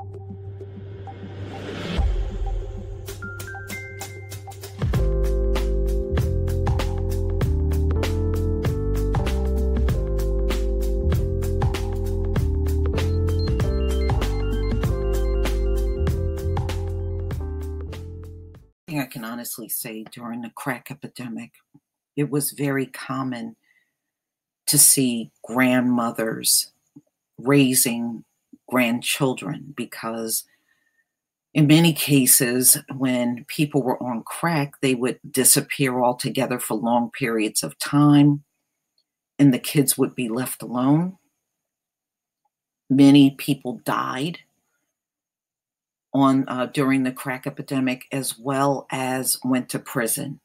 I can honestly say during the crack epidemic, it was very common to see grandmothers raising grandchildren because in many cases, when people were on crack, they would disappear altogether for long periods of time and the kids would be left alone. Many people died during the crack epidemic, as well as went to prison.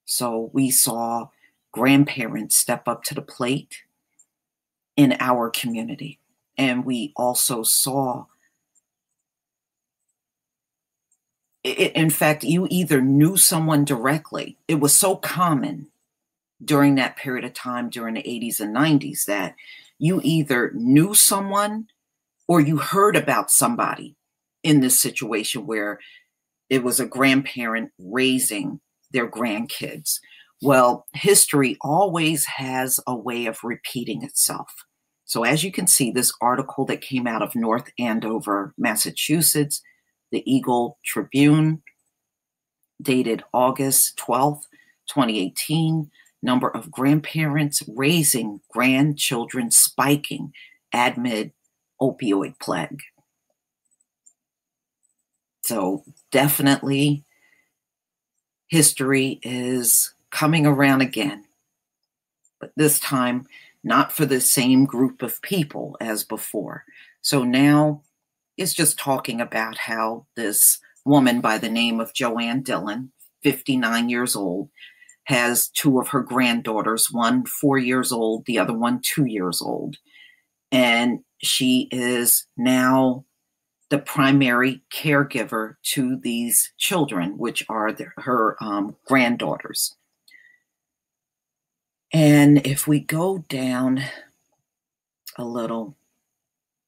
So we saw grandparents step up to the plate in our community. And we also saw, in fact, you either knew someone directly. It was so common during that period of time, during the 80s and 90s, that you either knew someone or you heard about somebody in this situation where it was a grandparent raising their grandkids. Well, history always has a way of repeating itself. So as you can see, this article that came out of North Andover, Massachusetts, the Eagle Tribune, dated August 12th, 2018, number of grandparents raising grandchildren spiking amid opioid plague. So definitely history is coming around again, but this time not for the same group of people as before. So now it's just talking about how this woman by the name of Joanne Dillon, 59 years old, has two of her granddaughters, one 4 years old, the other one 2 years old. And she is now the primary caregiver to these children, which are her granddaughters. And if we go down a little,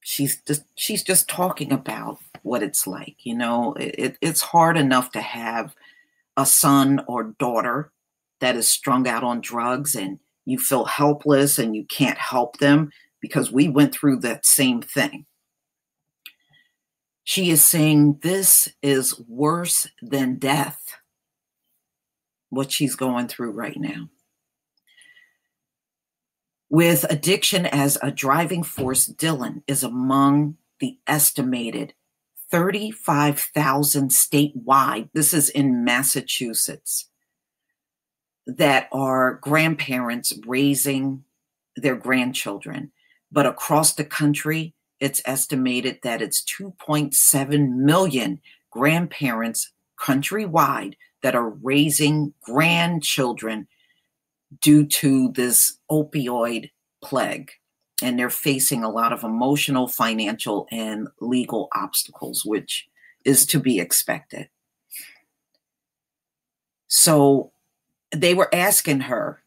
she's just talking about what it's like. You know, it's hard enough to have a son or daughter that is strung out on drugs and you feel helpless and you can't help them, because we went through that same thing. She is saying this is worse than death, what she's going through right now. With addiction as a driving force, Dillon is among the estimated 35,000 statewide, this is in Massachusetts, that are grandparents raising their grandchildren. But across the country, it's estimated that it's 2.7 million grandparents countrywide that are raising grandchildren due to this opioid plague. And they're facing a lot of emotional, financial, and legal obstacles, which is to be expected. So they were asking her,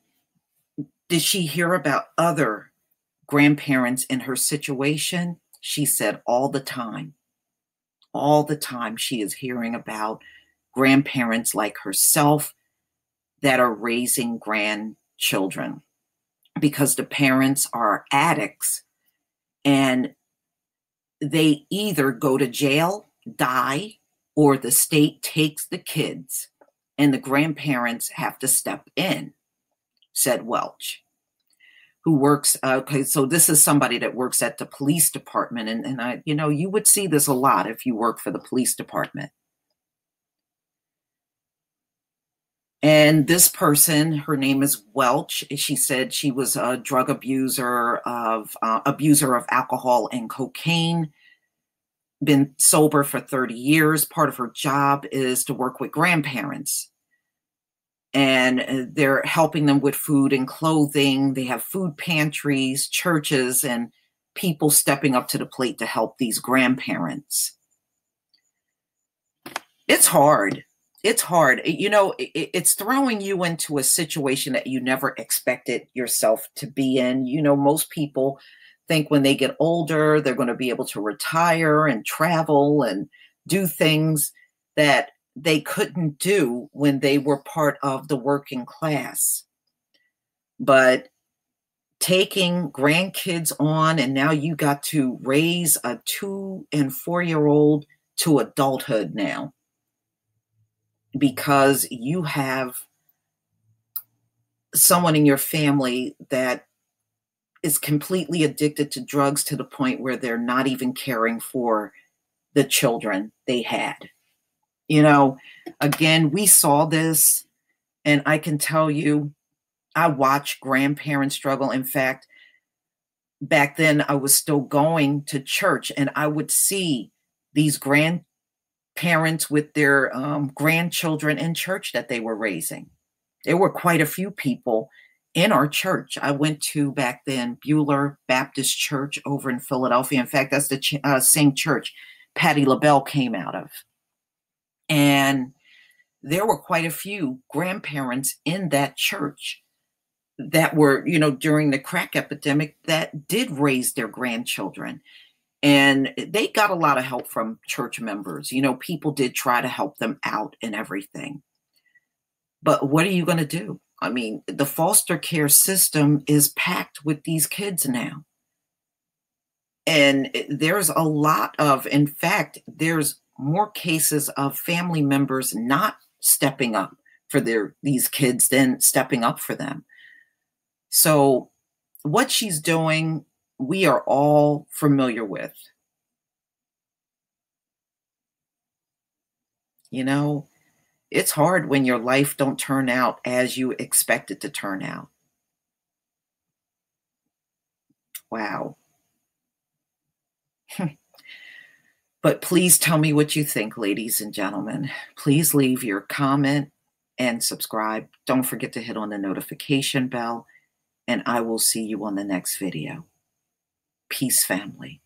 did she hear about other grandparents in her situation? She said all the time she is hearing about grandparents like herself that are raising grandchildren, because the parents are addicts and they either go to jail, die, or the state takes the kids and the grandparents have to step in, said Welch, who works, okay, so this is somebody that works at the police department. And I, you know, you would see this a lot if you work for the police department. And this person, her name is Welch. She said she was a drug abuser of alcohol and cocaine, been sober for 30 years. Part of her job is to work with grandparents. And they're helping them with food and clothing. They have food pantries, churches, and people stepping up to the plate to help these grandparents. It's hard. It's hard. You know, it's throwing you into a situation that you never expected yourself to be in. You know, most people think when they get older, they're going to be able to retire and travel and do things that they couldn't do when they were part of the working class. But taking grandkids on, and now you got to raise a 2 and 4-year-old to adulthood now because you have someone in your family that is completely addicted to drugs to the point where they're not even caring for the children they had. You know, again, we saw this, and I can tell you, I watched grandparents struggle. In fact, back then I was still going to church, and I would see these grandparents with their grandchildren in church that they were raising. There were quite a few people in our church. I went to, back then, Beulah Baptist Church over in Philadelphia. In fact, that's the same church Patti LaBelle came out of. And there were quite a few grandparents in that church that were, you know, during the crack epidemic, that did raise their grandchildren. And they got a lot of help from church members. You know, people did try to help them out and everything. But what are you going to do? I mean, the foster care system is packed with these kids now. And there's a lot of, in fact, there's more cases of family members not stepping up for these kids than stepping up for them. So what she's doing, we are all familiar with. You know, it's hard when your life don't turn out as you expect it to turn out. Wow. But please tell me what you think, ladies and gentlemen. Please leave your comment and subscribe. Don't forget to hit on the notification bell, and I will see you on the next video. Peace, family.